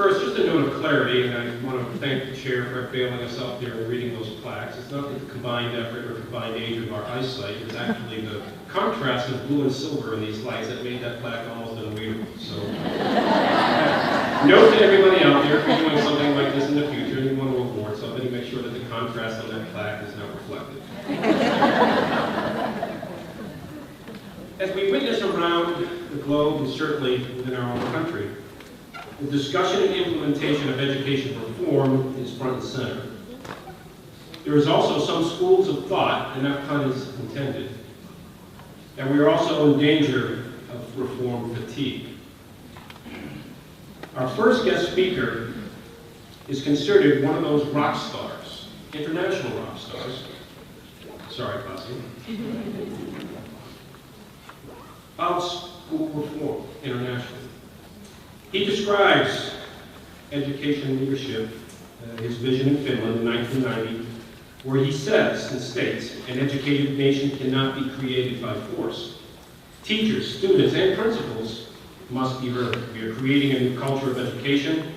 First, just a note of clarity, and I want to thank the chair for bailing us out there and reading those plaques. It's not the combined effort or combined age of our eyesight. It's actually the contrast of blue and silver in these lights that made that plaque almost unreadable. So, note to everybody out there, if you're doing something like this in the future and you want to award somebody, make sure that the contrast on that plaque is not reflected. As we witness around the globe, and certainly within our own country, the discussion and implementation of education reform is front and center. There is also some schools of thought, and that pun is intended, that we are also in danger of reform fatigue. Our first guest speaker is considered one of those rock stars, international rock stars. Sorry, Pasi. Of school reform internationally. He describes education leadership, his vision in Finland in 1990, where he says and states, an educated nation cannot be created by force. Teachers, students, and principals must be heard. We are creating a new culture of education,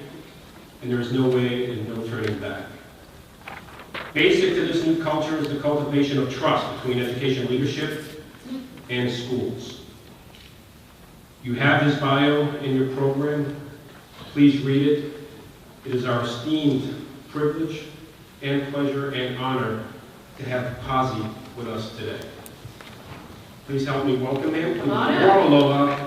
and there is no way and no turning back. Basic to this new culture is the cultivation of trust between education leadership and schools. You have his bio in your program. Please read it. It is our esteemed privilege and pleasure and honor to have Pasi with us today. Please help me welcome him. Come on in. Aloha.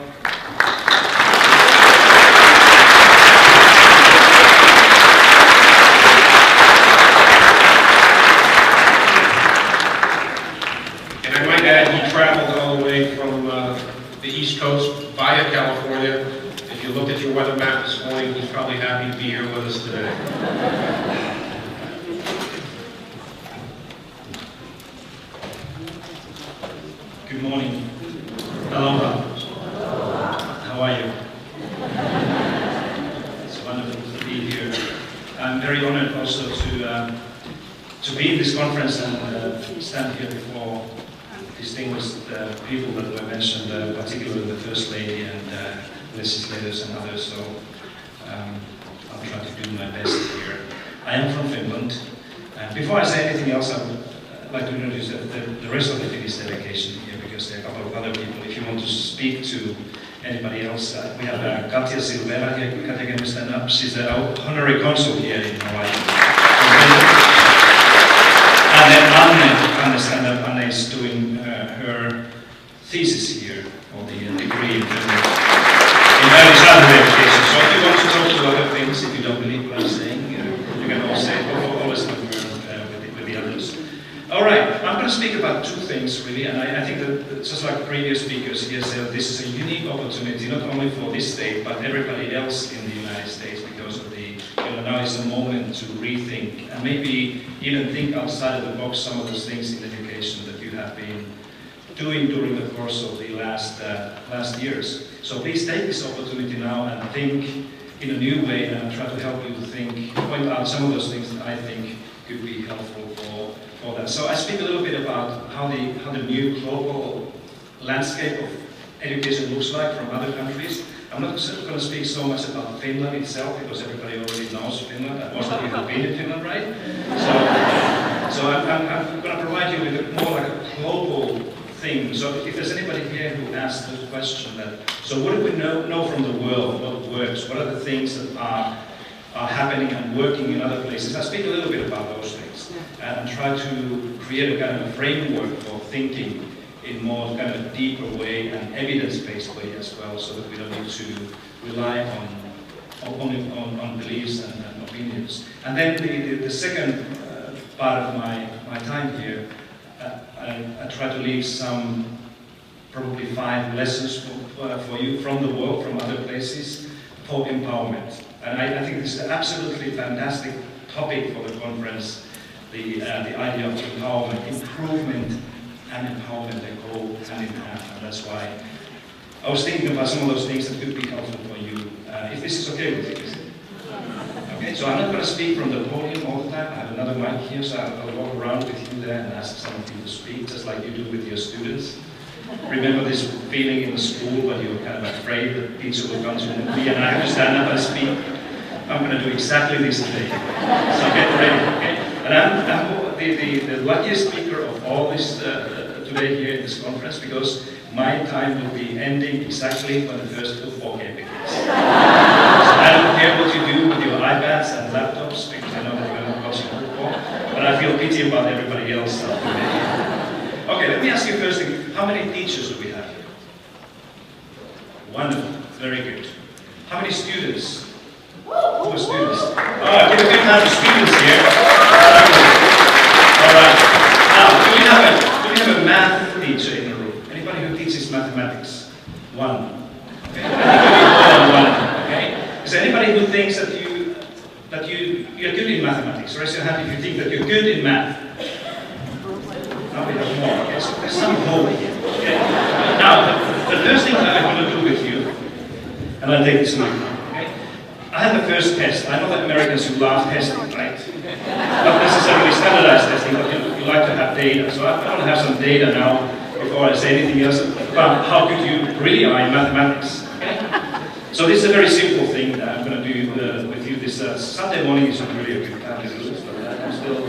And I might add, he traveled all the way from the East Coast via California. If you looked at your weather map this morning, he's probably happy to be here with us today. Good morning. Aloha. How are you? It's wonderful to be here. I'm very honored also to be in this conference and stand here before distinguished people that were mentioned, particularly the First Lady and legislators and others, so I'll try to do my best here. I am from Finland, and before I say anything else, I would like to introduce the rest of the Finnish delegation here, because there are a couple of other people. If you want to speak to anybody else, we have Katja Silvera here. Katja, can you stand up? She's the honorary consul here in Hawaii. And then Anne, stand up. Anne is doing her thesis here for the degree in early childhood education. So if you want to talk to other things, if you don't believe what I'm saying, you can always say, always confirm with the others. All right, I'm going to speak about two things really, and I think that just like previous speakers here said, this is a unique opportunity not only for this state but everybody else in the United States, because of the, now is a moment to rethink and maybe even think outside of the box some of those things in education that you have been doing during the course of the last years. So please take this opportunity now and think in a new way, and try to help you to think, point out some of those things that I think could be helpful for that. So I speak a little bit about how the new global landscape of education looks like from other countries. I'm not going to speak so much about Finland itself, because everybody already knows Finland, and most of you have been in Finland, right? So I'm going to provide you with more like a global thing. So if there's anybody here who asks the question that, so what do we know from the world, what works, what are the things that are happening and working in other places? I speak a little bit about those things and try to create a kind of a framework for thinking in more kind of deeper way and evidence-based way as well, so that we don't need to rely on beliefs and opinions. And then the second part of my time here, I try to leave some, probably 5 lessons for you from the world, from other places, for empowerment. And I think this is an absolutely fantastic topic for the conference, the idea of empowerment, improvement and empowerment, they go hand in hand, and that's why I was thinking about some of those things that could be helpful for you, if this is okay with you. Okay, so I'm not going to speak from the podium all the time. I have another mic here, so I'll walk around with you there and ask some of you to speak, just like you do with your students. Remember this feeling in the school when you're kind of afraid that teacher will come to me and I have to stand up and speak? I'm going to do exactly this today. So get ready, okay? And I'm the luckiest speaker of all this today here in this conference, because my time will be ending exactly when the first football game begins. So I don't care what you do with your iPads and laptops, because I know that you're not watching football, but I feel pity about everybody else out there. Okay, let me ask you first, how many teachers do we have here? Wonderful, very good. How many students? Who are students? Oh, give a good hand to students here. All right. Now, do we have a math teacher in the room? Anybody who teaches mathematics? One. Okay. Okay. Is there anybody who thinks that you're good in mathematics? Raise your hand if you think that you're good in math. Now we have more. Okay, so there's some hope here. Okay. Now, the first thing that I'm going to do with you, and I'll take this mic. I had the first test. I know that Americans who love testing, right? Not necessarily standardized testing, but you like to have data. So I want to have some data now before I say anything else about how good you really are in mathematics. Okay? So this is a very simple thing that I'm going to do with you this Sunday morning. Is not really a good time to do this, but I'm still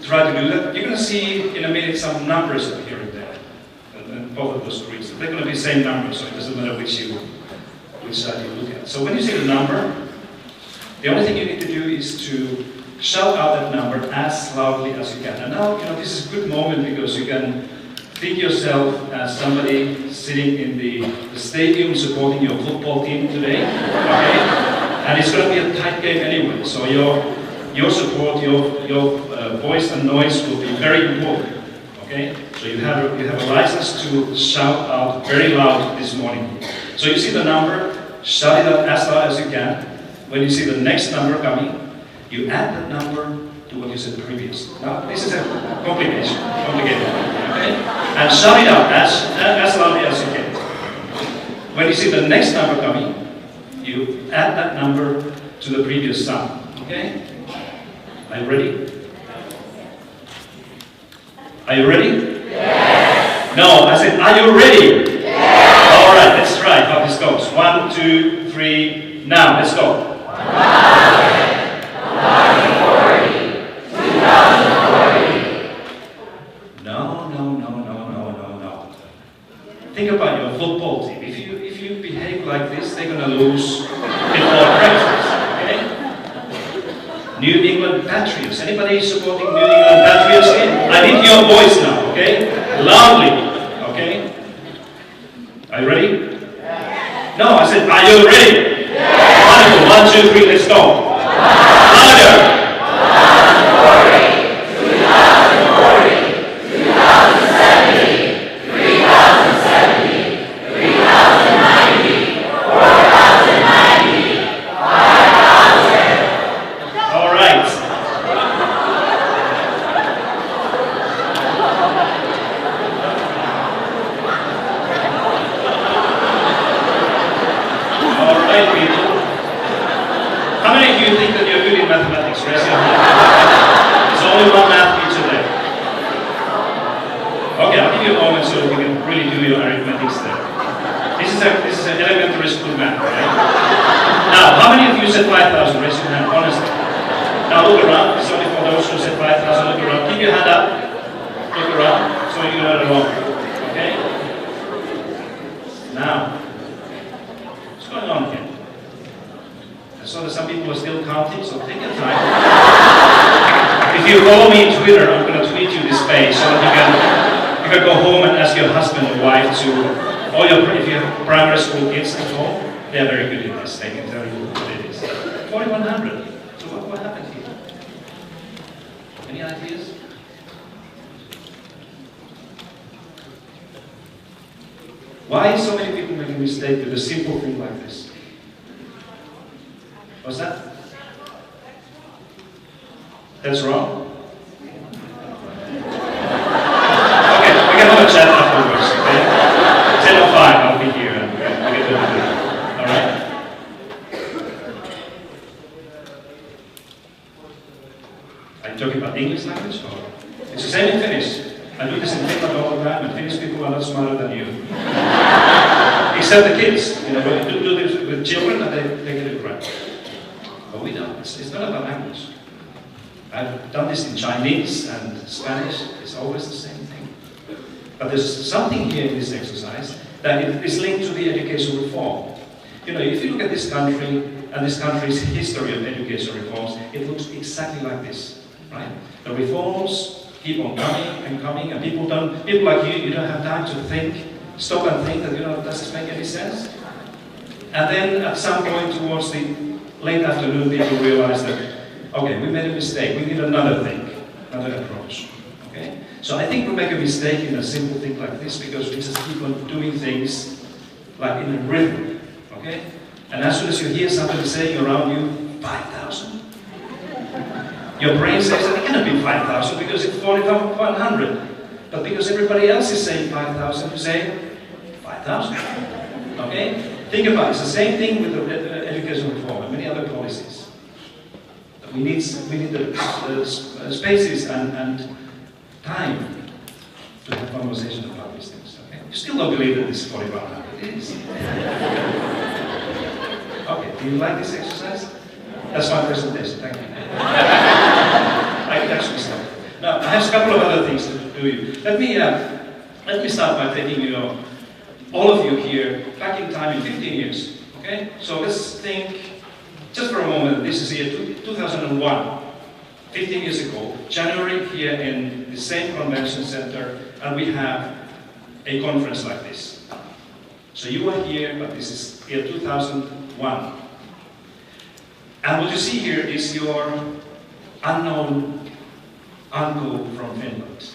try to do that. You're going to see in a minute some numbers up here and there, and both of those screens. They're going to be the same numbers, so it doesn't matter which side you look at. So when you see the number, the only thing you need to do is to shout out that number as loudly as you can. And now, this is a good moment, because you can think yourself as somebody sitting in the stadium supporting your football team today, okay? And it's going to be a tight game anyway, so your support, your voice and noise will be very important, okay? So you have a license to shout out very loud this morning. So you see the number, shout it out as loud as you can. When you see the next number coming, you add that number to what you said previous. Now, this is a complicated, okay? And shout it out as loudly as you can. When you see the next number coming, you add that number to the previous sum, okay? Are you ready? Are you ready? Yes! No, I said, are you ready? All right, let's try how this goes. 1, 2, 3, now, let's go. 1,040, 2,040. No. Think about your football team. If you behave like this, they're gonna lose before practice. Okay? New England Patriots. Anybody supporting New England Patriots here? I need your voice now, okay? Loudly, okay? Are you ready? Yes. No, I said, are you ready? Yes. Wonderful. 1, 2, 3, let's go. Louder. 1,040, 2,040, 2,070, 3,070, 3,090, 4,090, 5,000. All right. People. How many of you think that you're good in mathematics? Raise your hand. There's only one math teacher there. Okay, I'll give you a moment so that you can really do your arithmetics there. This is an elementary school math, right? Now, how many of you said 5,000? Raise your hand, honestly. Now look around. It's only for those who said 5,000. Look around. Keep your hand up. Look around so you're not alone. Okay? Now, what's going on here? So that some people are still counting, so take your time. If you follow me on Twitter, I'm going to tweet you this page so that you can go home and ask your husband or wife to, or if you have primary school kids at home, they are very good in this. They can tell you what it is. 4,100. So what happened here? Any ideas? Why so many people make a mistake with a simple thing like this? What's that? That's wrong? Okay, we can have a chat afterwards, okay? 10:05, I'll be here and we'll get over it. Alright? Are you talking about English language? Or? It's the same in Finnish. I do this in Finland all the time, and Finnish people are not smarter than you. Except the kids. When you do this with children, and they get it right. It's not about language. I've done this in Chinese and Spanish. It's always the same thing. But there's something here in this exercise that is linked to the education reform. You know, if you look at this country and this country's history of education reforms, it looks exactly like this, right? The reforms keep on coming, and people like you don't have time to think, stop and think that, you know, does this make any sense? And then at some point towards the late afternoon, people realize that, okay, we made a mistake, we need another thing, another approach, okay? So I think we make a mistake in a simple thing like this because we just keep on doing things like in a rhythm, okay? And as soon as you hear somebody saying around you, 5,000, your brain says that it cannot be 5,000 because it's 4,100. But because everybody else is saying 5,000, you say 5,000, okay? Think about it, it's the same thing with the education reform and many other policies. We need the spaces and time to have conversation about these things. Okay? You still don't believe that this is 4,100. It is. Okay, do you like this exercise? That's my presentation. Thank you. I can actually stop. Now, I have a couple of other things to do you. Let me start by taking you, all of you here, back in time in 15 years. Okay? So let's think, just for a moment, this is year 2001. 15 years ago, January, here in the same convention center, and we have a conference like this. So you are here, but this is year 2001. And what you see here is your unknown uncle from Finland.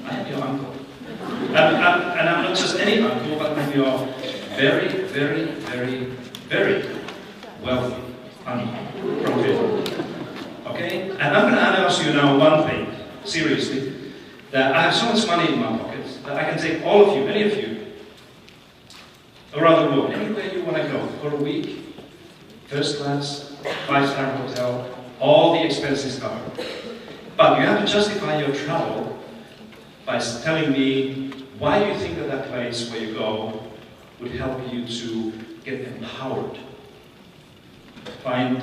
I am your uncle. And I'm not just any uncle, but I'm your very, very, very, very wealthy uncle from Finland. Okay? And I'm going to ask you now one thing, seriously, that I have so much money in my pocket that I can take all of you, many of you, around the world, anywhere you want to go, for a week, first class, 5-star hotel, all the expenses covered. But you have to justify your travel by telling me why you think that that place where you go would help you to get empowered, find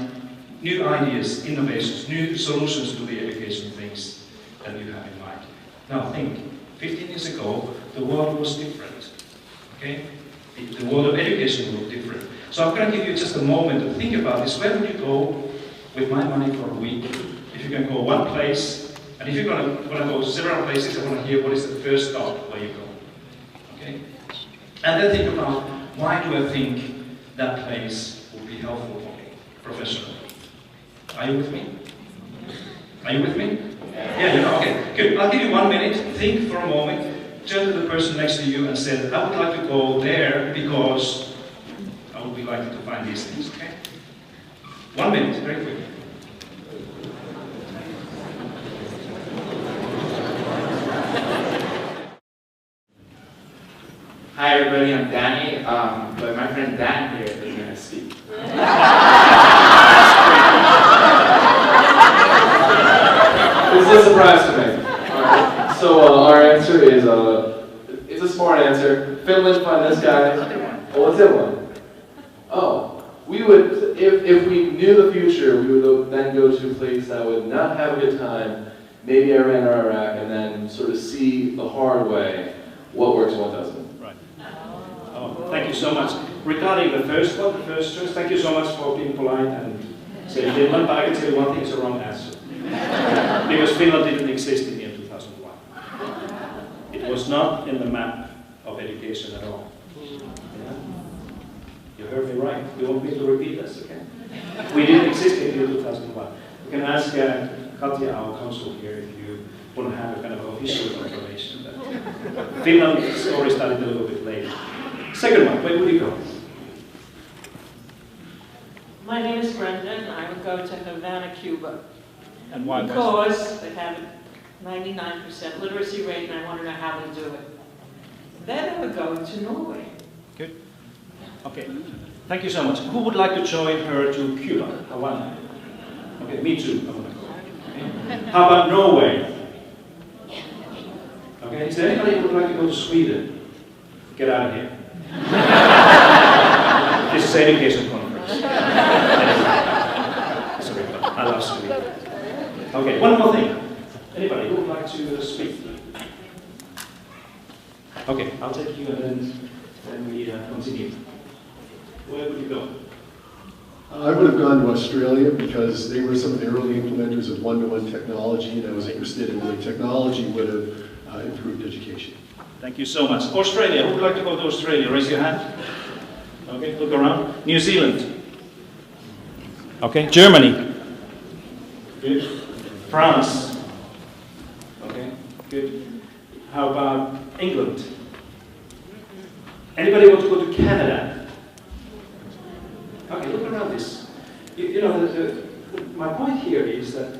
new ideas, innovations, new solutions to the education things that you have in mind. Now think, 15 years ago, the world was different, okay? The world of education was different. So I'm going to give you just a moment to think about this. Where would you go with my money for a week? If you can go one place, and if you're going to go several places, I want to hear what is the first stop where you go, okay? And then think about, why do I think that place would be helpful for me, professionally? Are you with me? Are you with me? Yeah, you know, okay, good. I'll give you 1 minute, think for a moment, turn to the person next to you and say, I would like to go there because I would be likely to find these things, okay? 1 minute, very quick. Hi everybody, I'm Danny, but my friend Dan here is going to speak. It's a surprise to me. Right. So our answer is, it's a smart answer. Finland, find this guy. Oh, what's that one? Oh, we would, if we knew the future, we would then go to a place that would not have a good time, maybe Iran or Iraq, and then sort of see the hard way what works and what doesn't. Right. Oh, thank you so much. Regarding the first one, the first choice, thank you so much for being polite and saying Finland, but I can tell you one thing, it's a wrong answer. Because Finland didn't exist in the year 2001. It was not in the map of education at all. Yeah? You heard me right. You want me to repeat this, okay? We didn't exist in the year 2001. You can ask Katja, our counsel here, if you want to have a kind of official confirmation that Finland's story started a little bit later. Second one, where would you go? My name is Brenda, and I would go to Havana, Cuba. And why? Because they have a 99% literacy rate, and I want to know how they do it. Then I would go to Norway. Good. Okay. Thank you so much. Who would like to join her to Cuba, Havana? Okay, me too. I want to go. Okay. How about Norway? Okay. Is there anybody who would like to go to Sweden? Get out of here. This is an education conference. Okay, one more thing. Anybody who would like to speak? Okay, I'll take you and then we continue. Where would you go? I would have gone to Australia because they were some of the early implementers of one-to-one technology, and I was interested in whether technology would have improved education. Thank you so much. Australia, who would like to go to Australia? Raise your hand. Okay, look around. New Zealand. Okay, Germany. Good. France. Okay, good. How about England? Anybody want to go to Canada? Okay, look around this. You know, my point here is that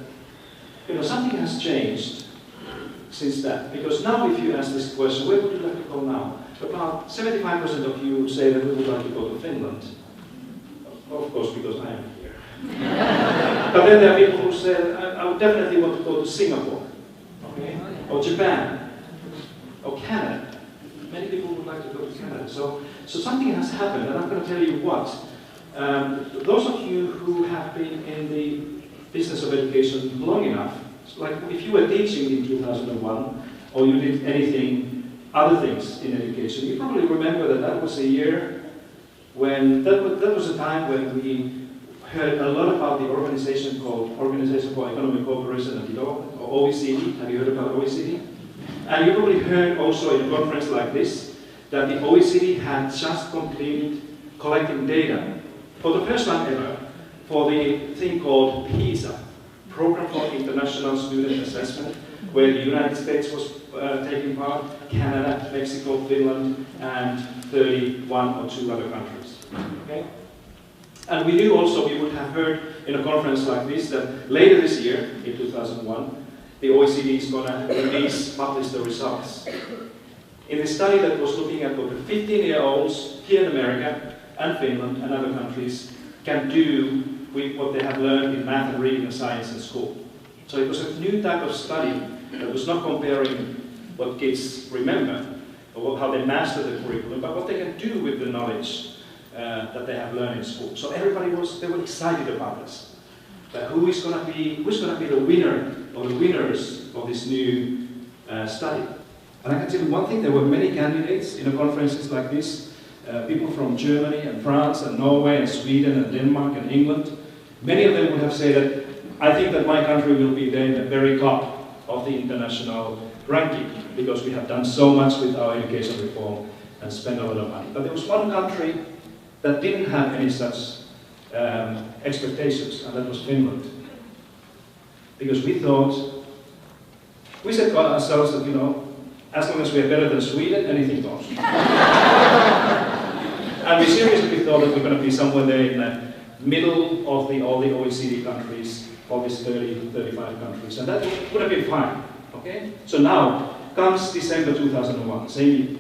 something has changed since that. Because now if you ask this question, where would you like to go now? About 75% of you say that we would like to go to Finland. Of course, because I am here. But then there are people who say, I would definitely want to go to Singapore, okay? Or Japan, or Canada. Many people would like to go to Canada. So something has happened, and I'm going to tell you what. Those of you who have been in the business of education long enough, like if you were teaching in 2001, or you did other things in education, you probably remember that was a year when, that was a time when we heard a lot about the organization called Organization for Economic Cooperation and Development, or OECD. Have you heard about OECD? And you probably heard also in a conference like this that the OECD had just completed collecting data for the first time ever for the thing called PISA, Program for International Student Assessment, where the United States was taking part, Canada, Mexico, Finland, and 31 or 2 other countries. Okay? And we knew also, we would have heard in a conference like this, that later this year, in 2001, the OECD is going to publish the results. In a study that was looking at what the 15-year-olds here in America and Finland and other countries can do with what they have learned in math and reading and science in school. So it was a new type of study that was not comparing what kids remember or how they master the curriculum, but what they can do with the knowledge that they have learned in school. So they were excited about this. Who's going to be the winner or the winners of this new study? And I can tell you one thing, there were many candidates in conferences like this, people from Germany and France and Norway and Sweden and Denmark and England. Many of them would have said that, I think that my country will be there in the very top of the international ranking because we have done so much with our education reform and spent a lot of money. But there was one country that didn't have any such expectations, and that was Finland. Because we said to ourselves that, as long as we are better than Sweden, anything goes. And we seriously thought that we're going to be somewhere there in the middle of all the OECD countries, all these 30, 35 countries, and that would have been fine, okay? So now comes December 2001, same year,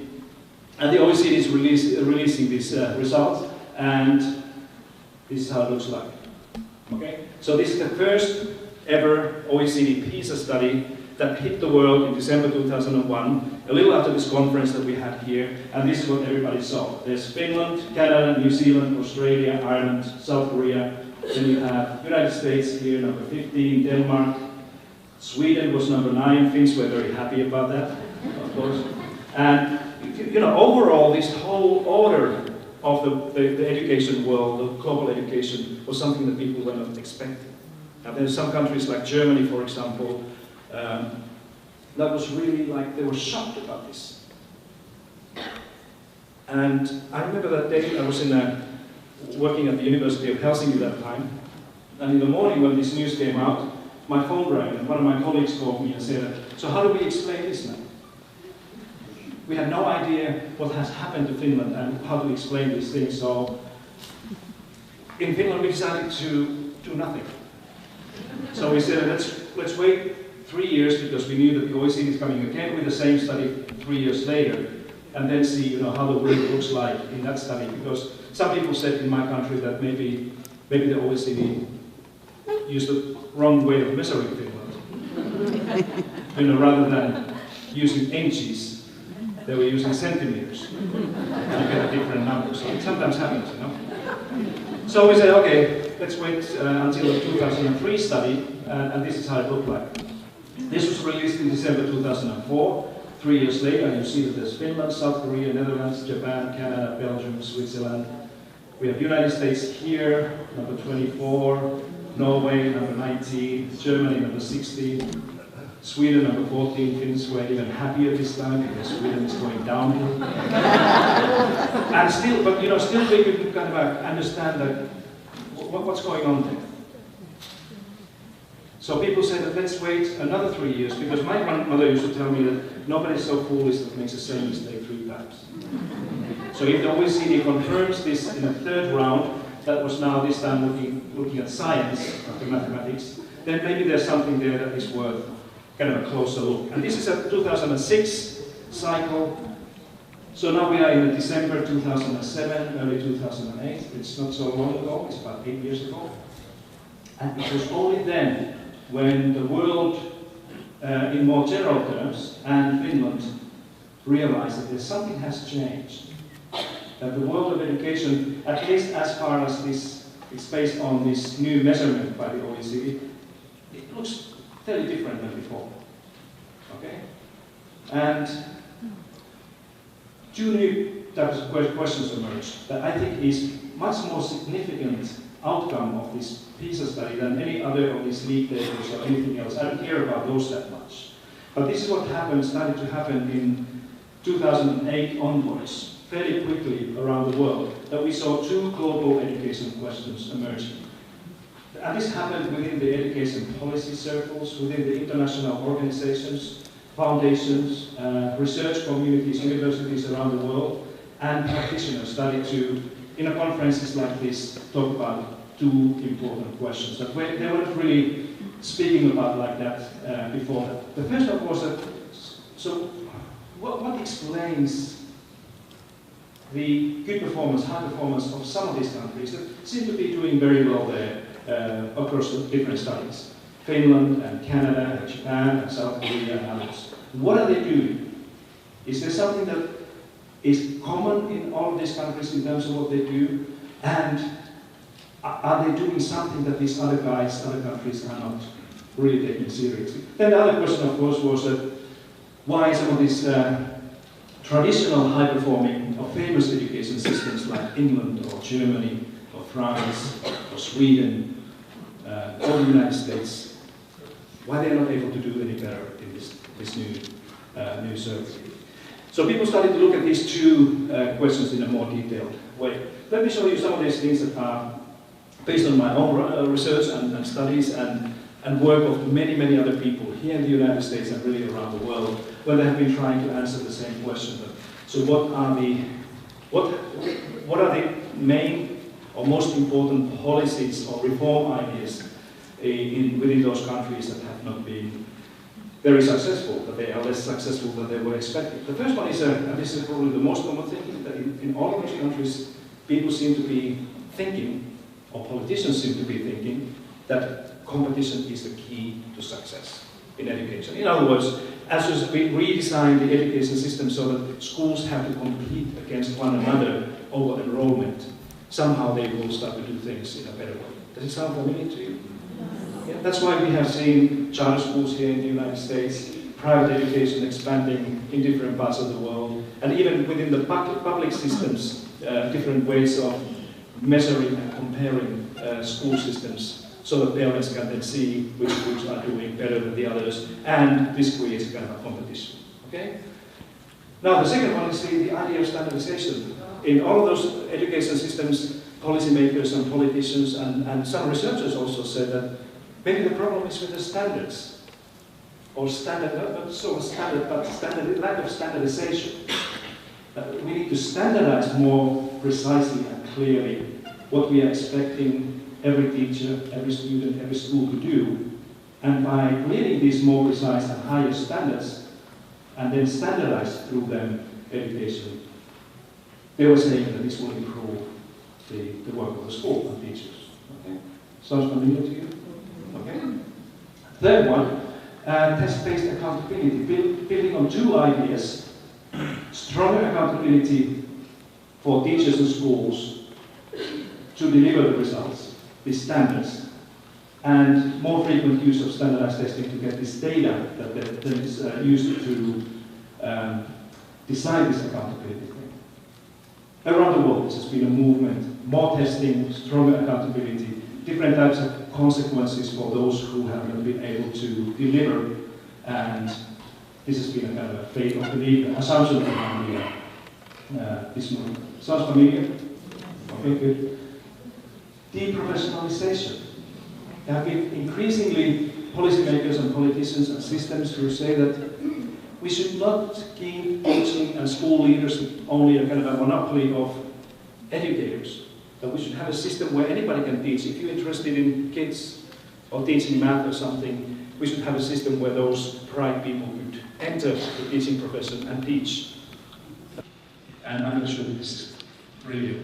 and the OECD is releasing these results, and this is how it looks like, okay? So this is the first ever OECD PISA study that hit the world in December 2001, a little after this conference that we had here, and this is what everybody saw. There's Finland, Canada, New Zealand, Australia, Ireland, South Korea, then you have United States here, number 15, Denmark, Sweden was number 9, Finns were very happy about that, of course. And, overall, this whole order of the education world, the global education, was something that people were not expecting. And there's some countries like Germany, for example, that was really like, they were shocked about this. And I remember that day, I was working at the University of Helsinki that time, and in the morning when this news came out, my phone rang, and one of my colleagues called me and said, so how do we explain this now? We had no idea what has happened to Finland and how to explain these things, so in Finland we decided to do nothing. So we said, let's wait 3 years because we knew that the OECD is coming again with the same study 3 years later, and then see how the world looks like in that study. Because some people said in my country that maybe the OECD used the wrong way of measuring Finland. Rather than using inches, they were using centimeters to get a different number. So it sometimes happens, So we say, okay, let's wait until the 2003 study, and this is how it looked like. This was released in December 2004. 3 years later, you see that there's Finland, South Korea, Netherlands, Japan, Canada, Belgium, Switzerland. We have United States here, number 24, Norway, number 19, Germany, number 16, Sweden, number 14. Finns were even happier this time because Sweden is going downhill. And still, but still we can kind of understand that what's going on there. So people say that let's wait another 3 years, because my grandmother used to tell me that nobody's so foolish that makes the same mistake 3 times. So if the OECD confirms this in a 3rd round, that was now this time looking at science, after mathematics, then maybe there's something there that is worth kind of a closer look. And this is a 2006 cycle. So now we are in December 2007, early 2008. It's not so long ago, it's about 8 years ago. And it was only then when the world, in more general terms, and Finland realized that something has changed. That the world of education, at least as far as this is based on this new measurement by the OECD, it looks fairly different than before. Okay? And 2 new types of questions emerged that I think is much more significant outcome of this PISA study than any other of these league tables or anything else. I don't care about those that much. But this is what started to happen in 2008 onwards, fairly quickly around the world, that we saw 2 global education questions emerging. And this happened within the education policy circles, within the international organizations, foundations, research communities, universities around the world, and practitioners started to, in a conferences like this, talk about 2 important questions that they weren't really speaking about like that before that. The first one was that, so what explains the good performance, high performance of some of these countries that seem to be doing very well there across the different studies? Finland and Canada and Japan and South Korea and others. What are they doing? Is there something that is common in all of these countries in terms of what they do? And are they doing something that these other countries are not really taking seriously? Then the other question, of course, was that why some of these traditional high-performing or famous education systems like England or Germany or France or Sweden or the United States, why they're not able to do any better in this new survey. So people started to look at these 2 questions in a more detailed way. Let me show you some of these things that are based on my own research and studies and work of many, many other people here in the United States and really around the world, where they have been trying to answer the same question. So what are the main or most important policies or reform ideas within those countries that have not been very successful, that they are less successful than they were expecting? The first one is, and this is probably the most common thinking, that in all of those countries, people seem to be thinking, or politicians seem to be thinking, that competition is the key to success in education. In other words, as we redesign the education system so that schools have to compete against one another over enrollment, somehow they will start to do things in a better way. Does it sound familiar to you? Yeah, that's why we have seen charter schools here in the United States, private education expanding in different parts of the world, and even within the public systems, different ways of measuring and comparing school systems so that parents can then see which schools are doing better than the others, and this creates a kind of a competition. Okay? Now the second one is the idea of standardization. In all of those education systems, policymakers and politicians and some researchers also said that maybe the problem is with the standards, or not so standard, but lack of standardization. We need to standardize more precisely and clearly what we are expecting every teacher, every student, every school to do. And by creating these more precise and higher standards, and then standardize through them education, they were saying that this will improve the work of the school and teachers. Okay? Sounds familiar to you? Okay. Third one, test-based accountability, building on 2 ideas: stronger accountability for teachers and schools to deliver the results, these standards, and more frequent use of standardized testing to get this data that is used to decide this accountability thing. Around the world, this has been a movement, more testing, stronger accountability, different types of consequences for those who have not been able to deliver, and this has been a kind of a faith of belief, assumption behind this movement. Sounds familiar? Okay, good. Deprofessionalization. There have been increasingly policymakers and politicians and systems who say that we should not give teaching and school leaders only a kind of a monopoly of educators. That we should have a system where anybody can teach. If you're interested in kids or teaching math or something, we should have a system where those bright people could enter the teaching profession and teach. And I'm not sure that this is really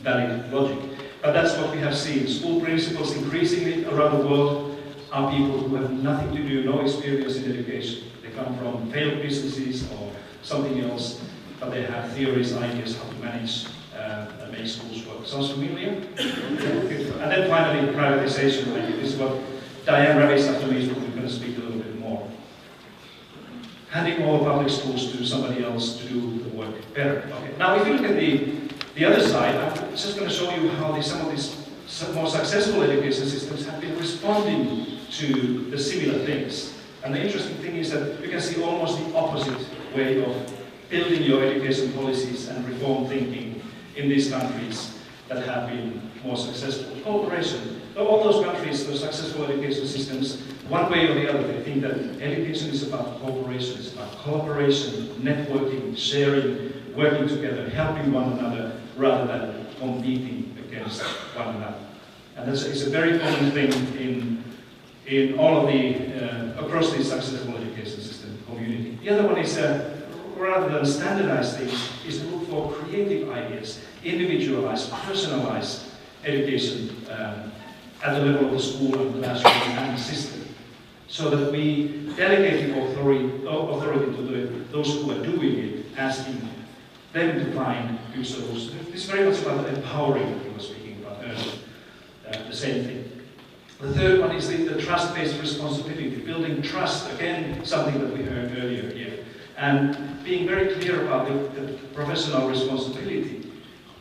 valid logic. But that's what we have seen. School principals increasingly around the world are people who have nothing to do, no experience in education. They come from failed businesses or something else, but they have theories, ideas how to manage and make schools work. Sounds familiar? And then finally, privatization. This is what Diane Ravis after me is probably going to speak a little bit more. Handing over public schools to somebody else to do the work better. Okay. Now, if you look at the other side, I'm just going to show you how some of these more successful education systems have been responding to the similar things. And the interesting thing is that you can see almost the opposite way of building your education policies and reform thinking in these countries that have been more successful. Cooperation. All those countries, those successful education systems, one way or the other, they think that education is about cooperation. It's about cooperation, networking, sharing, working together, helping one another, rather than competing against one another. And it's a very common thing in all of the, across the successful education system community. The other one is, rather than standardized things, is to look for creative ideas, individualized, personalized education at the level of the school and classroom and the system, so that we delegate the authority to those who are doing it, asking them to find good solutions. This is very much about empowering that we were speaking about earlier, the same thing. The third one is the trust-based responsibility, building trust, again, something that we heard earlier here, and being very clear about the professional responsibility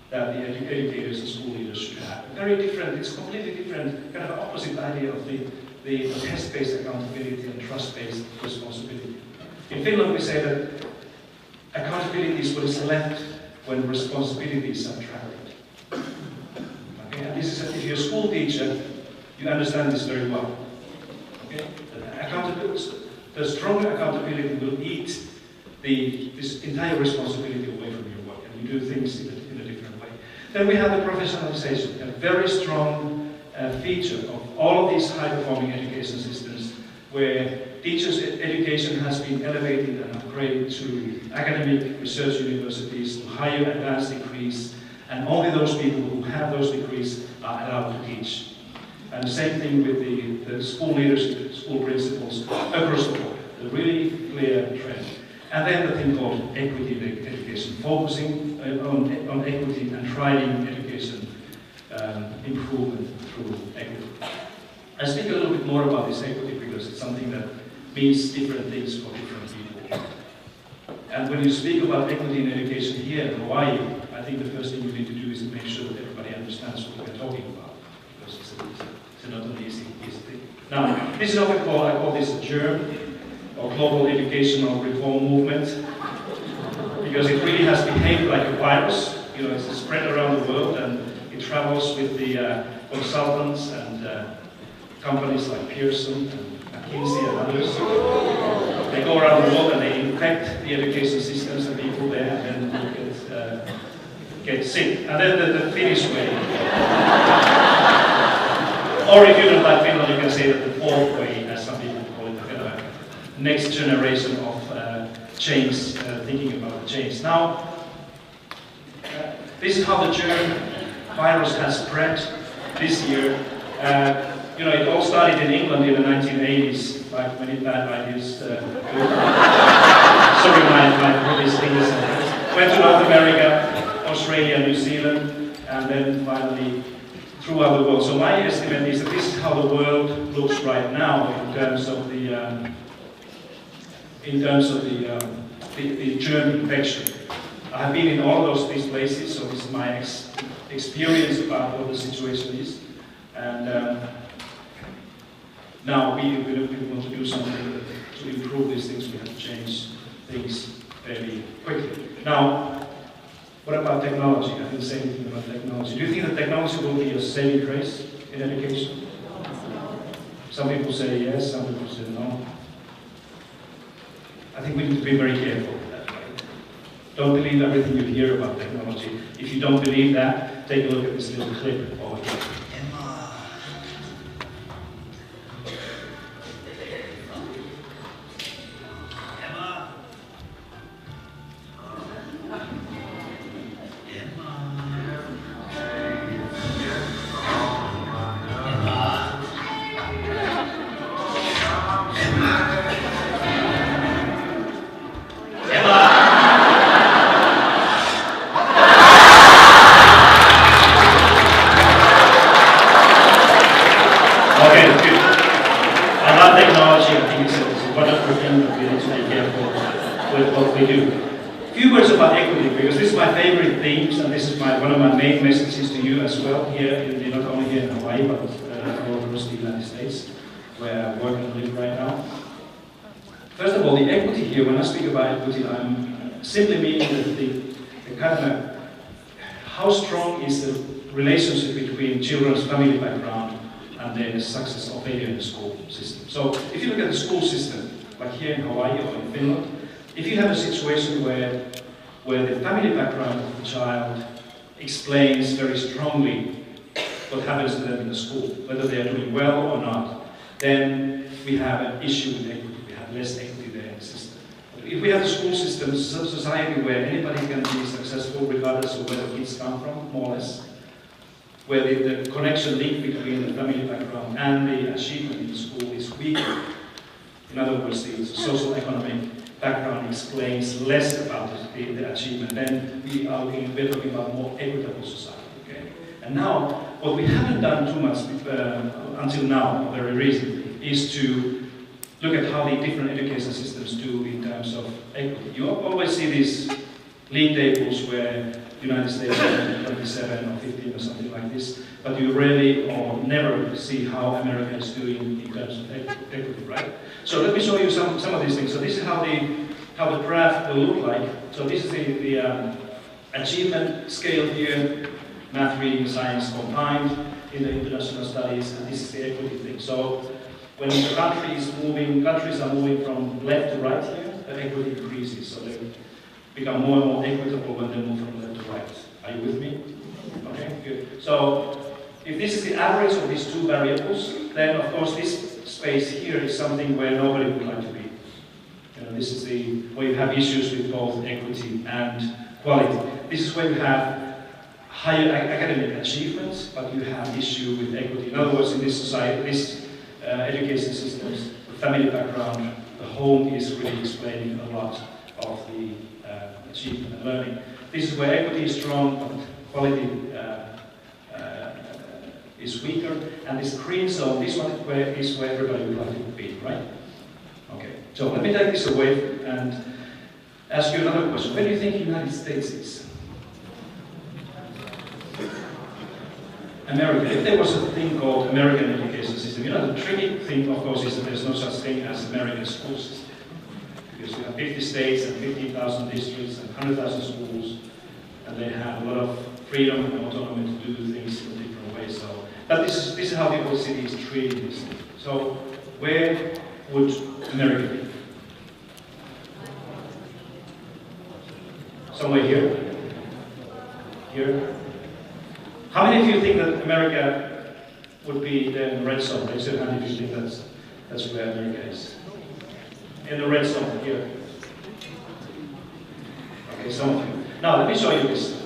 that the educators and school leaders should have. Very different, it's completely different, kind of opposite idea of the test-based accountability and trust-based responsibility. In Finland, we say that accountability is what is left when responsibility is subtracted. Okay? And this is, if you're a school teacher, you understand this very well. Okay? The stronger accountability will eat this entire responsibility away from your work, and you do things in a different way. Then we have the professionalization, a very strong feature of all of these high-performing education systems, where teachers' education has been elevated and upgraded to academic research universities, to higher advanced degrees, and only those people who have those degrees are allowed to teach. And the same thing with the school leadership, school principals across the board, a really clear trend. And then the thing called equity in education, focusing on equity and driving education improvement through equity. I speak a little bit more about this equity because it's something that means different things for different people. And when you speak about equity in education here in Hawaii, I think the first thing you need to do is to make sure that everybody understands what we're talking about, because it's not an easy thing. Now, this is what I call this a germ, or global educational reform movement, because it really has behaved like a virus. You know, it's spread around the world, and it travels with the consultants and companies like Pearson and McKinsey and others. They go around the world and they infect the education systems and people there, and then you get sick. And then the Finnish way, or if you don't like Finland, you can say that the fourth way, as some people call it, next generation of change, thinking about change. Now, this is how the germ virus has spread this year. You know, it all started in England in the 1980s, like many bad ideas. Sorry, my British English. Went to North America, Australia, New Zealand, and then finally throughout the world. So my estimate is that this is how the world looks right now in terms of the germ infection. I have been in all these places, so this is my experience about what the situation is. And now we want to do something to improve these things. We have to change things very quickly. Now, what about technology? I didn't say anything about technology. Do you think that technology will be a saving grace in education? Some people say yes, some people say no. I think we need to be very careful with that, right? Don't believe everything you hear about technology. If you don't believe that, take a look at this little clip over here. One of my main messages to you as well, not only here in Hawaii, but all across the United States, where I work and live right now. First of all, the equity here, when I speak about equity, I'm simply meaning that the kind of how strong is the relationship between children's family background and their success or failure in the school system. So if you look at the school system, like here in Hawaii or in Finland, if you have a situation where the family background of the child explains very strongly what happens to them in the school, whether they are doing well or not, then we have an issue with equity. We have less equity there in the system. If we have a school system, a society where anybody can be successful regardless of where the kids come from, more or less, where the connection link between the family background and the achievement in the school is weaker. In other words, the social economic background explains less about the achievement, then we're talking about more equitable society. Okay? And now, what we haven't done too much until now, very recently, is to look at how the different education systems do in terms of equity. You always see these league tables where United States is 27 or 15 or something like this, but you rarely or never see how America is doing in terms of equity, right? So let me show you some of these things. So this is how the graph will look like. So this is the achievement scale here, math, reading, science combined in the international studies, and this is the equity thing. So when the countries are moving from left to right here, the equity increases. So they become more and more equitable when they move from left to right. Are you with me? Okay, good. So if this is the average of these two variables, then of course this space here is something where nobody would like to be. This is where you have issues with both equity and quality. This is where you have higher academic achievements, but you have issue with equity. In other words, in this society, this education systems, the family background, the home is really explaining a lot of the achievement and learning. This is where equity is strong, but quality is weaker. And this green zone, this one is where everybody would like to be, right? Okay, so let me take this away and ask you another question. Where do you think the United States is? America. If there was a thing called American education system, the tricky thing, of course, is that there's no such thing as American school system. Because we have 50 states and 15,000 districts and 100,000 schools, and they have a lot of freedom and autonomy to do things in different ways. So, but this is how people see these treaties. So, where would America be? Somewhere here? Here? How many of you think that America would be there in the red zone? Raise your hand if you think that's where America is. In the red zone, here. Okay, some of you. Now, let me show you this.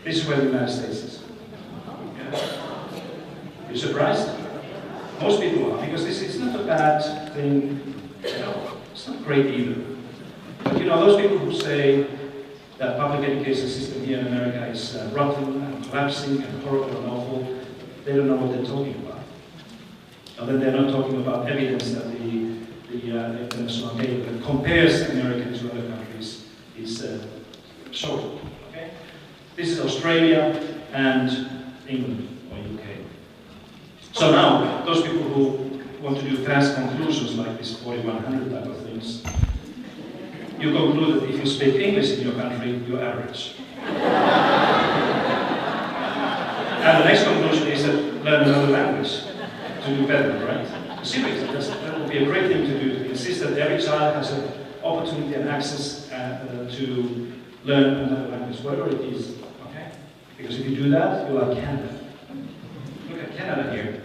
This is where the United States is. Yeah. You surprised? Most people are, because this is not a bad thing. It's not great either. But those people who say that public education system here in America is rotten and collapsing and horrible and awful, they don't know what they're talking about. And then they're not talking about evidence that the international data that compares America to other countries is showing. Okay? This is Australia and England or UK. So now, those people who want to do fast conclusions like this 4100 type of things, you conclude that if you speak English in your country, you're average. And the next conclusion is that learn another language to do better, right? Seriously, that would be a great thing to do, to insist that every child has an opportunity and access to learn another language, whatever it is, okay? Because if you do that, you're like Canada. Look at Canada here.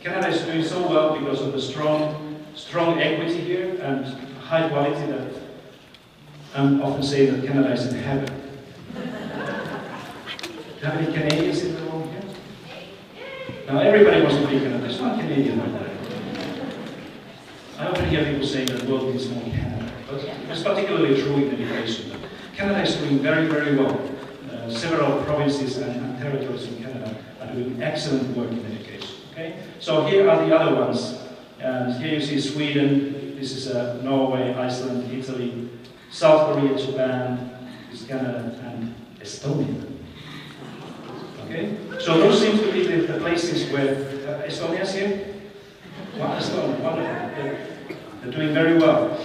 Canada is doing so well because of the strong equity here and high quality that I'm often saying that Canada is in heaven. Do you have any Canadians in the room here? Now everybody wants to be Canada. There's one Canadian right there. I often hear people saying that the world needs more Canada, but it's particularly true in education. Canada is doing very, very well. Several provinces and territories in Canada are doing excellent work in education. Okay? So here are the other ones. And here you see Sweden. This is Norway, Iceland, Italy, South Korea, Japan, this is Canada, and Estonia. Okay? So those seem to be the places where Estonia's here. Wow, Estonia, wonderful. They're doing very well.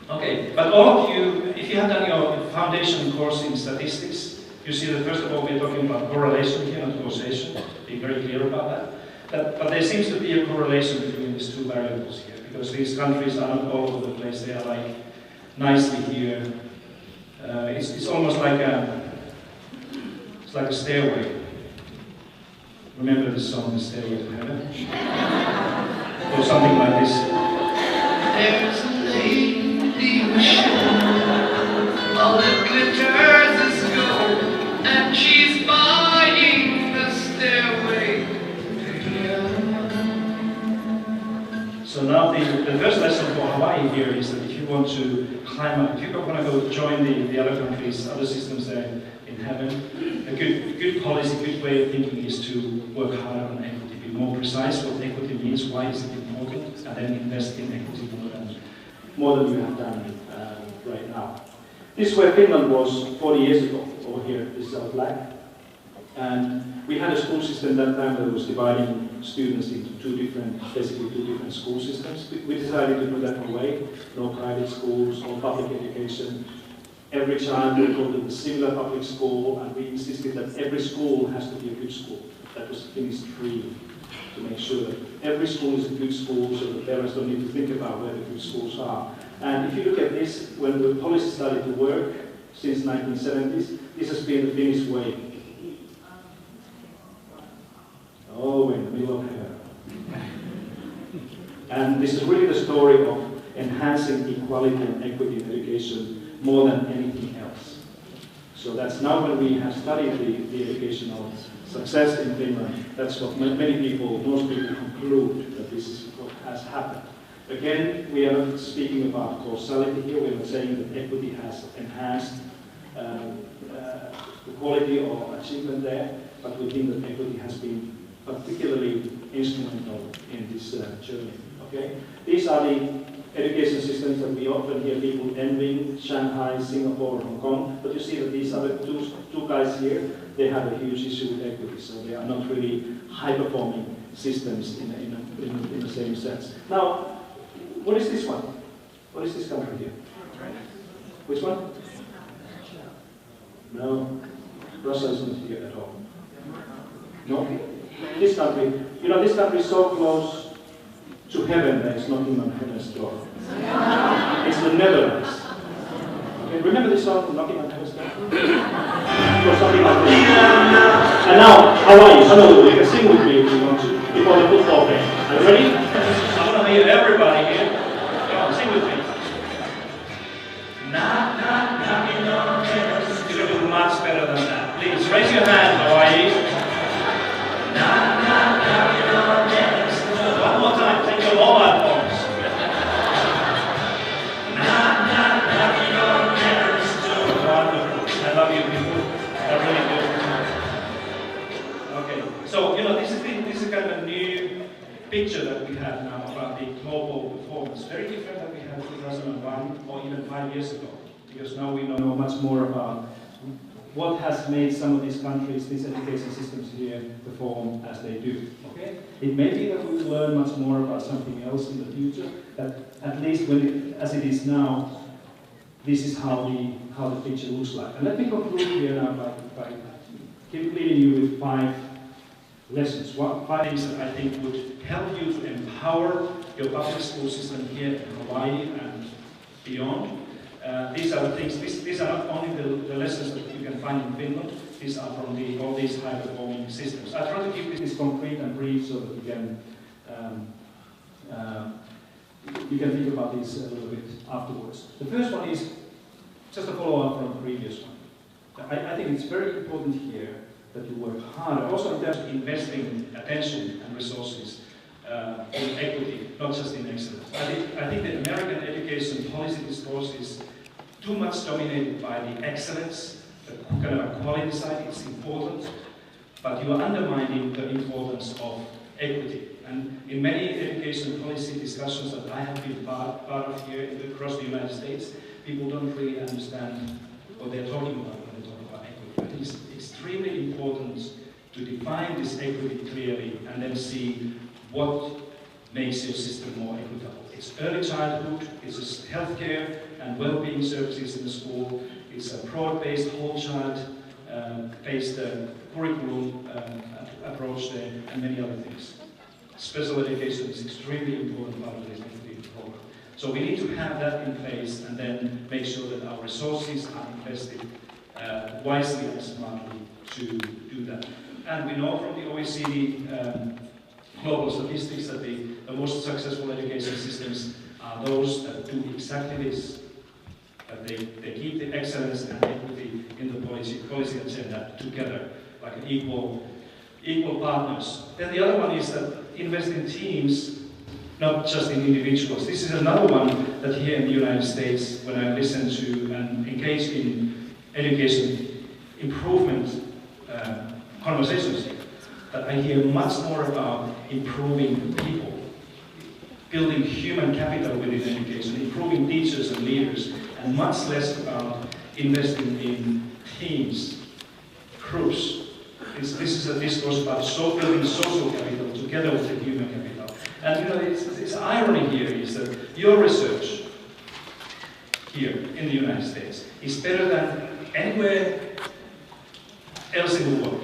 Okay, but all of you, if you have done your foundation course in statistics, you see that first of all we're talking about correlation here, not causation. Be very clear about that. But there seems to be a correlation between these two variables here, because these countries are not all over the place. They are like nicely here. It's almost like a stairway. Remember the song, The Stairway to Heaven? Or something like this. There's a lady who shows all that glitters is gold, and she's buying the stairway to heaven. So now the first lesson for Hawaii here is that if you want to climb up, if you want to go join the other countries, other systems there in heaven, a good policy, good way of thinking is to work harder on equity, be more precise what equity means, why is it important, and then invest in equity more than you have done right now. This is where Finland was 40 years ago, over here. This is our flag. And we had a school system that time that was dividing students into basically two different school systems. We decided to put that away. No private schools, no public education. Every child will go to a similar public school, and we insisted that every school has to be a good school. That was the Finnish dream, to make sure that every school is a good school so that parents don't need to think about where the good schools are. And if you look at this, when the policy started to work since 1970s, this has been the Finnish way. Oh, in the middle of heaven. And this is really the story of enhancing equality and equity in education more than anything else. So that's now when we have studied the educational success in Finland, that's what most people conclude that this is what has happened. Again, we are not speaking about causality here, we are not saying that equity has enhanced the quality or achievement there, but we think that equity has been particularly instrumental in this journey. Okay? These are the education systems that we often hear people envying, Shanghai, Singapore, Hong Kong, but you see that these other two guys here, they have a huge issue with equity, so they are not really high-performing systems in the same sense. Now, what is this one? What is this country here? Which one? No, Russia is not here at all. No? This country, you know, this country is so close to heaven that it's knocking on heaven's door. It's the Netherlands. Okay, remember this song, Knocking on Heaven's Door? Or something like this. And now, Hawaii, Honolulu, you can sing with me if you want to, before the football game. Are you ready? I want to hear everybody here. Come on, sing with me. Knock, knock, knocking on heaven's door. You can do much better than that. Please, raise your hand, Hawaii. Knock, knock, knocking on heaven's door. One more time, take your mobile phones. Knock, knock, knocking on heaven's door. Wonderful. I love you people. I really do. Okay. picture that we have now about the global performance, very different than we had in 2001 or even 5 years ago, because now we know much more about what has made some of these countries, these education systems here, perform as they do. Okay? It may be that we will learn much more about something else in the future, that at least as it is now, this is how the picture looks like. And let me conclude here now by leaving you with 5 lessons. 5 things that I think would help you to empower your public school system here in Hawaii and beyond. These are the things, these are not only the lessons that you can find in Finland, these are from all these high-performing systems. I try to keep this concrete and brief so that you can think about this a little bit afterwards. The first one is just a follow-up from the previous one. I think it's very important here that you work harder, also in terms of investing attention and resources in equity, not just in excellence. I think the American education policy discourse is too much dominated by the excellence, the kind of quality side. It's important, but you are undermining the importance of equity. And in many education policy discussions that I have been part of here across the United States, people don't really understand what they're talking about when they talk about equity. I think it's extremely important to define this equity clearly and then see what makes your system more equitable. It's early childhood, it's healthcare and well-being services in the school, it's a broad-based, whole-child-based curriculum approach there, and many other things. Special education is extremely important part of this equity program. So we need to have that in place and then make sure that our resources are invested wisely and smartly to do that. And we know from the OECD global statistics that the most successful education systems are those that do exactly this, that they keep the excellence and equity in the policy agenda together, like an equal partners. Then the other one is that invest in teams, not just in individuals. This is another one that here in the United States, when I listen to and engage in education improvement conversations, that I hear much more about improving people, building human capital within education, improving teachers and leaders, and much less about investing in teams, groups. This is a discourse about building social capital together with the human capital. And you know, it's irony here is that your research here in the United States is better than anywhere else in the world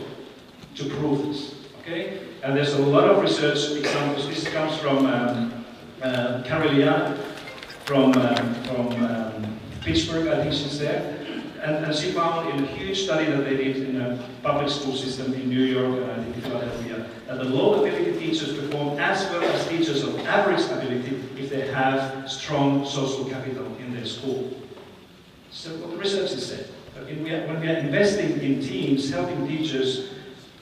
to prove this. Okay? And there's a lot of research examples. This comes from Caroliana from Pittsburgh, I think she's there. And she found in a huge study that they did in a public school system in New York and I think in Philadelphia, that the low ability teachers perform as well as teachers of average ability if they have strong social capital in their school. So what the research has said, that when we are investing in teams, helping teachers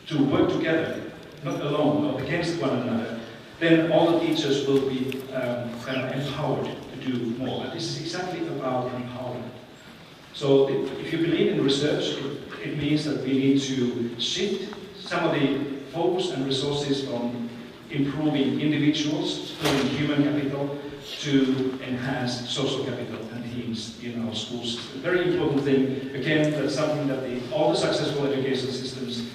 to work together, not alone or against one another, then all the teachers will be kind of empowered to do more. And this is exactly about empowerment. So if you believe in research, it means that we need to shift some of the focus and resources from improving individuals, building human capital, to enhance social capital and teams in our schools. A very important thing, again, that's something that all the successful education systems,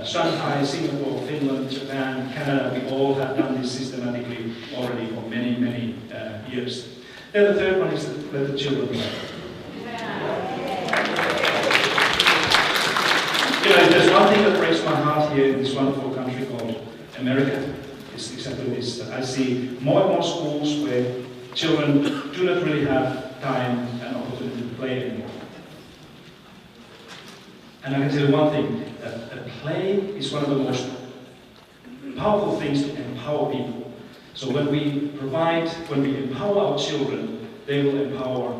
Shanghai, Singapore, Finland, Japan, Canada, we all have done this systematically already for many, many years. Then the third one is to let the children play. You know, there's one thing that breaks my heart here in this wonderful country called America. It's exactly this, that I see more and more schools where children do not really have time and opportunity to play anymore. And I can tell you one thing, that play is one of the most powerful things to empower people. So when we empower our children, they will empower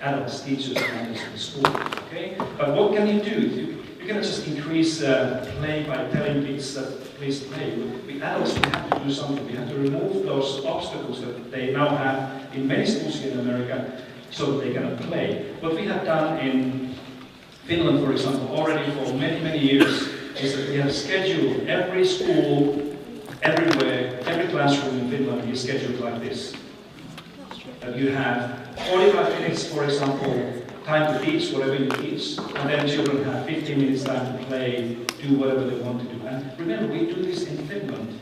adults, teachers, and others in the school. Okay? But what can you do? You cannot just increase play by telling kids that please play. We adults, we have to do something. We have to remove those obstacles that they now have in many schools here in America so that they cannot play. What we have done in Finland, for example, already for many, many years, is that we have scheduled every school, everywhere, every class classroom in Finland is scheduled like this. That you have 45 minutes, for example, time to teach whatever you teach, and then children have 15 minutes time to play, do whatever they want to do. And remember, we do this in Finland,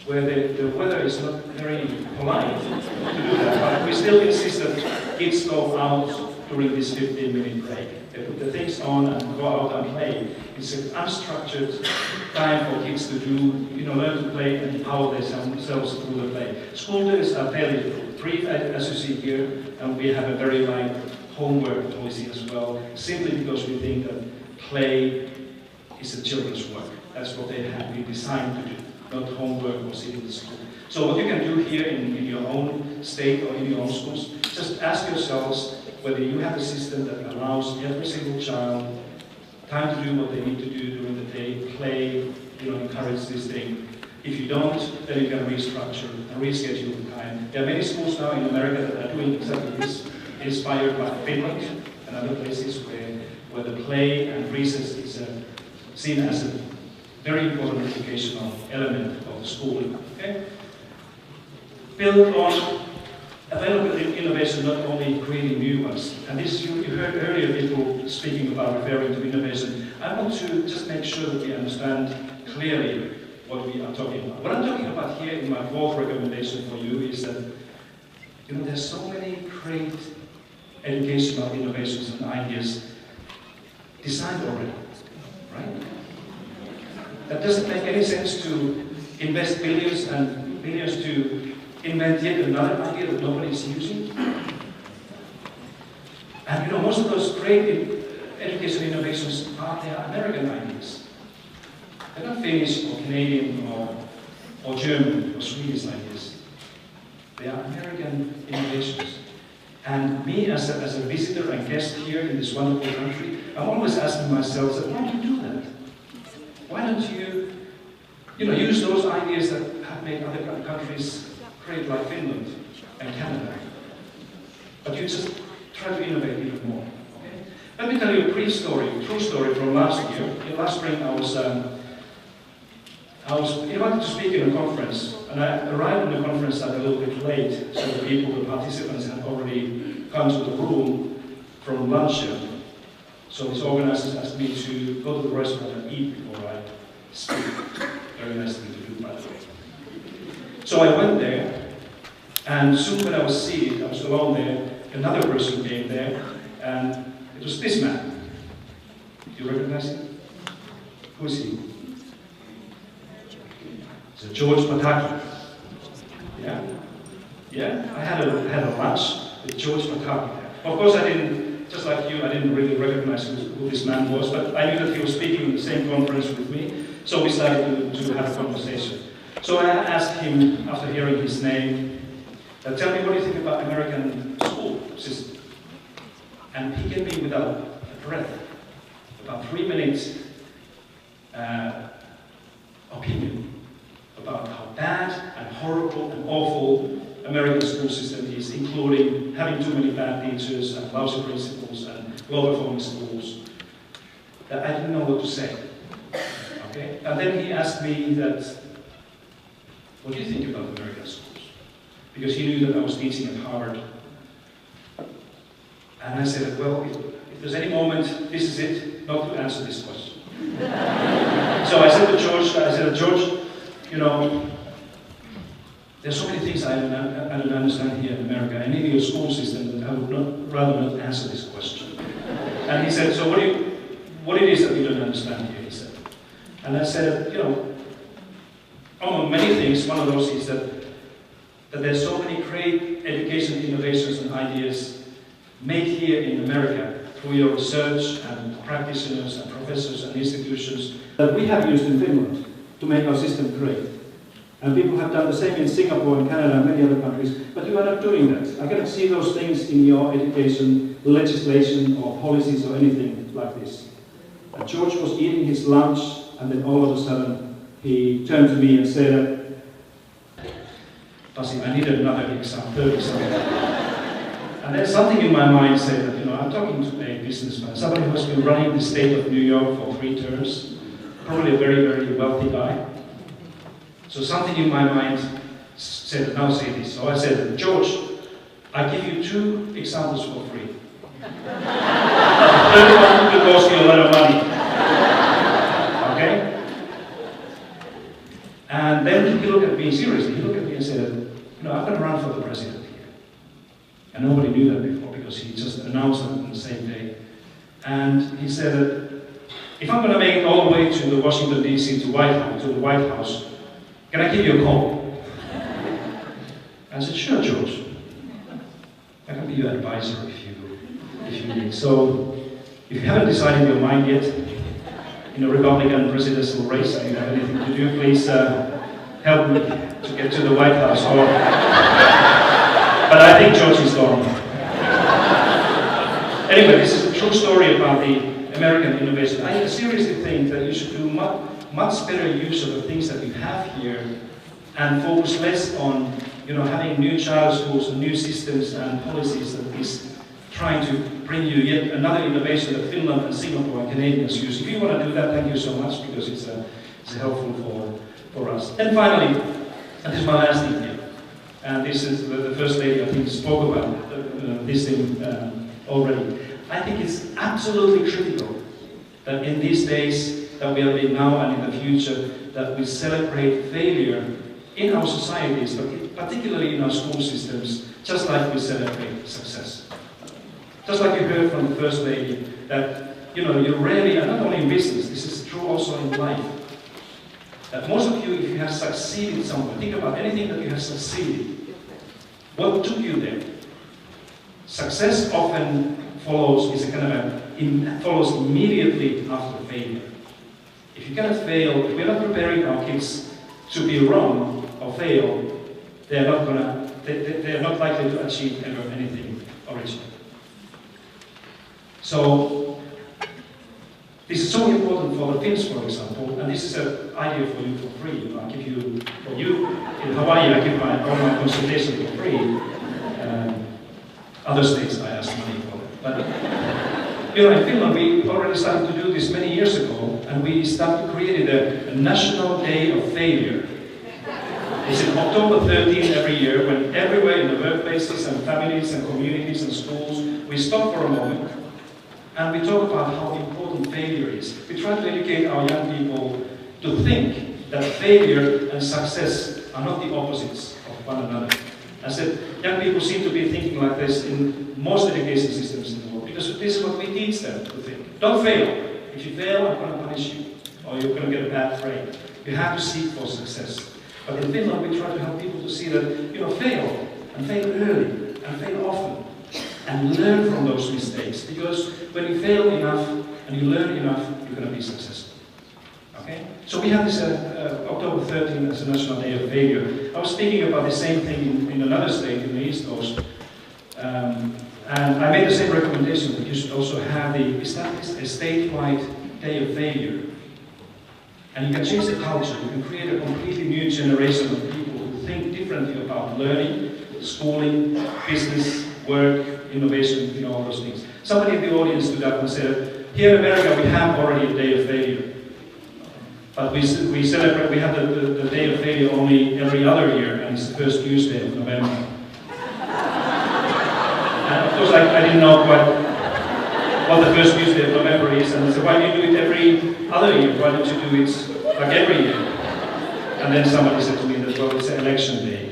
where the weather is not very polite to do that, but we still insist that kids go out during this 15-minute break. They put the things on and go out and play. It's an unstructured time for kids to do, learn to play and empower themselves through the play. School days are fairly brief, as you see here, and we have a very light homework policy as well, simply because we think that play is a children's work. That's what they have been designed to do, not homework or sitting in school. So what you can do here in your own state or in your own schools, just ask yourselves whether you have a system that allows every single child time to do what they need to do during the day, play, encourage this thing. If you don't, then you can restructure and reschedule the time. There are many schools now in America that are doing exactly this, inspired by Finland and other places where the play and recess is seen as a very important educational element of the schooling. Okay? Build on available innovation, not only creating new ones. And this, you heard earlier people speaking about referring to innovation. I want to just make sure that we understand clearly what we are talking about. What I'm talking about here in my fourth recommendation for you is that there's so many great educational innovations and ideas designed already, right? That doesn't make any sense to invest billions and billions to invent yet another idea that nobody is using. And most of those great education innovations are American ideas. They're not Finnish or Canadian or German or Swedish ideas. They are American innovations. And me as a visitor and guest here in this wonderful country, I'm always asking myself, why do you do that? Why don't you, use those ideas that have made other countries great, like Finland and Canada? But you just try to innovate even more. Okay? Let me tell you a true story from last year. Last spring, I was invited to speak in a conference, and I arrived in the conference a little bit late, so the participants had already come to the room from luncheon. So his organizers asked me to go to the restaurant and eat before I speak. Very nice thing to do, by the way. So I went there, and soon when I was seated, I was alone there, another person came there, and it was this man. Do you recognize him? Who is he? It's George Pataki. Yeah? Yeah? I had a lunch with George Pataki there. Of course, I didn't, just like you, I didn't really recognize who this man was, but I knew that he was speaking in the same conference with me, so we started to have a conversation. So I asked him, after hearing his name, tell me what do you think about American school system? And he gave me without a breath, about 3 minutes opinion about how bad and horrible and awful American school system is, including having too many bad teachers and lousy principals and low-performing schools. That I didn't know what to say. Okay? And then he asked me that, what do you think about American schools? Because he knew that I was teaching at Harvard. And I said, well, if there's any moment, this is it, not to answer this question. So I said to George, there's so many things I don't understand here in America, and in your school system, that I would rather not answer this question. And he said, so what it is that you don't understand here, he said. And I said, among many things, one of those is that there's so many great education innovations and ideas made here in America through your research and practitioners and professors and institutions that we have used in Finland to make our system great. And people have done the same in Singapore and Canada and many other countries, but you are not doing that. I cannot see those things in your education legislation or policies or anything like this. And George was eating his lunch, and then all of a sudden he turned to me and said, Pasi, I need another exam, third exam. And then something in my mind said that, I'm talking to a businessman, somebody who has been running the state of New York for 3 terms, probably a very, very wealthy guy. So something in my mind said, now say this. So I said, George, I give you 2 examples for free. The third one will cost you a lot of money. Okay? And then he looked at me seriously. He looked at me and said, you know, I'm going to run for the president here. And nobody knew that before because he just announced it on the same day. And he said, if I'm going to make it all the way to the Washington D.C. to the White House, can I give you a call? I said, sure, George. I can be your advisor if you need. So, if you haven't decided your mind yet in a Republican presidential race and you have anything to do, please help me to get to the White House. But I think George is gone. Anyway, this is a true story about the American innovation. I seriously think that you should do much better use of the things that we have here and focus less on, you know, having new child schools and new systems and policies that is trying to bring you yet another innovation that Finland and Singapore and Canadians use. If you want to do that, thank you so much because it's helpful for us. And finally, and this is my last thing here, and this is the First Lady, I think, spoke about this thing already. I think it's absolutely critical that in these days that we are in now and in the future, that we celebrate failure in our societies, but particularly in our school systems, just like we celebrate success. Just like you heard from the First Lady, that you know, you rarely, and not only in business, this is true also in life, that most of you, if you have succeeded somewhere, think about anything that you have succeeded. What took you there? Success often follows, follows immediately after failure. If you cannot fail, if we're not preparing our kids to be wrong or fail, they're not likely to achieve ever anything original. So, this is so important for the Finns, for example, and this is an idea for you for free. I give you, for you in Hawaii, I give all my consultation for free. Other states I ask money for it. But you know, in Finland we already started to do this many years ago, and we created a National Day of Failure. It's in October 13 every year, when everywhere in the workplaces and families and communities and schools, we stop for a moment and we talk about how important failure is. We try to educate our young people to think that failure and success are not the opposites of one another. I said, young people seem to be thinking like this in most education systems in the world, because this is what we teach them to think. Don't fail. If you fail, I'm going to punish you, or you're going to get a bad grade. You have to seek for success. But in Finland, we try to help people to see that, you know, fail, and fail early, and fail often, and learn from those mistakes. Because when you fail enough, and you learn enough, you're going to be successful. Okay? So we have this October 13 as a National Day of Failure. I was speaking about the same thing in another state in the East Coast, and I made the same recommendation that you should also have establish a statewide Day of Failure. And you can change the culture. You can create a completely new generation of people who think differently about learning, schooling, business, work, innovation, you know, all those things. Somebody in the audience stood up and said, here in America we have already a Day of Failure. But we celebrate, we have the Day of Failure only every other year, and it's the first Tuesday of November. And of course I didn't know quite what the first Tuesday of November is, and I said, why do you do it every other year? Why don't you do it like every year? And then somebody said to me that, well, it's an election day.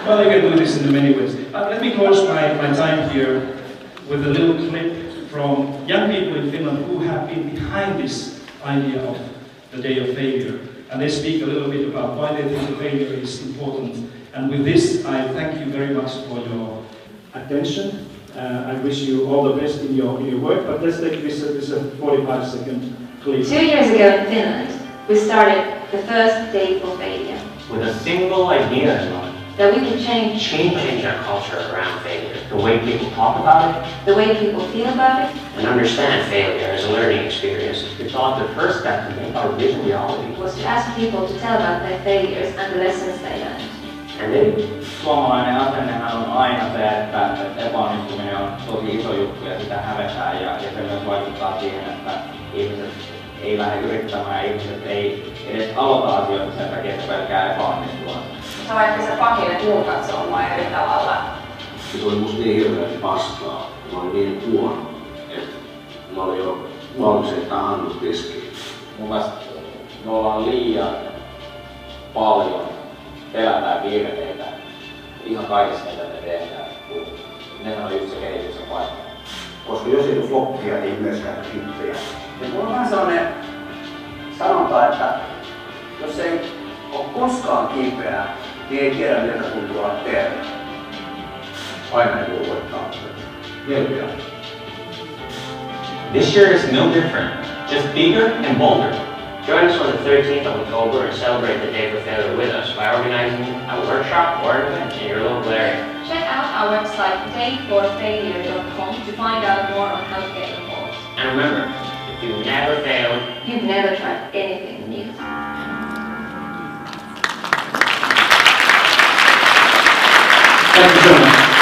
Well, you can do this in many ways. Let me close my time here with a little clip from young people in Finland who have been behind this idea of the Day of Failure. And they speak a little bit about why they think failure is important. And with this, I thank you very much for your attention. I wish you all the best in your work, but let's take this a 45-second clip. 2 years ago in Finland, we started the first Day for Failure. With a single idea in mind. That we can change our culture around failure. The way people talk about it. The way people feel about it. And understand failure as a learning experience. We thought the first step to make our vision reality was to ask people to tell about their failures and the lessons they learned. And then Suomalainen asennehan on aina se, että epäonnistuminen on tosi iso juttu ja sitä hävetään ja se myös vaikuttaa siihen, että ihmiset ei lähde yrittämään, ihmiset ei edes aloita asioita sen takia, että pelkää epäonnistua. No ehkä se Pakille muun katsoo mua eri tavalla. Se oli musta niin hirveästi paskaa. Mä olin niin huono, että mä olin jo valmis heittää handut tiskiin. Mun mielestä me ollaan liian paljon pelätään virheitä ihan kaikessa mitä me tehdään. Nehän on just se kehityksen paikka. Koska jos ei tule floppia, niin ei myöskään hittiä. Ja mulla on vähän sellainen sanonta, että jos ei ole koskaan kipeää, niin ei tiedä miltä tuntuu olla terve. Aina ei voi voittaa. Melkein. This year is no different, just bigger and bolder. Join us on the 13th of October and celebrate the Day for Failure with us by organizing a workshop or an event in your local area. Check out our website dayforfailure.com to find out more on how to get involved. And remember, if you've never failed, You've never tried anything new. Thank you so much.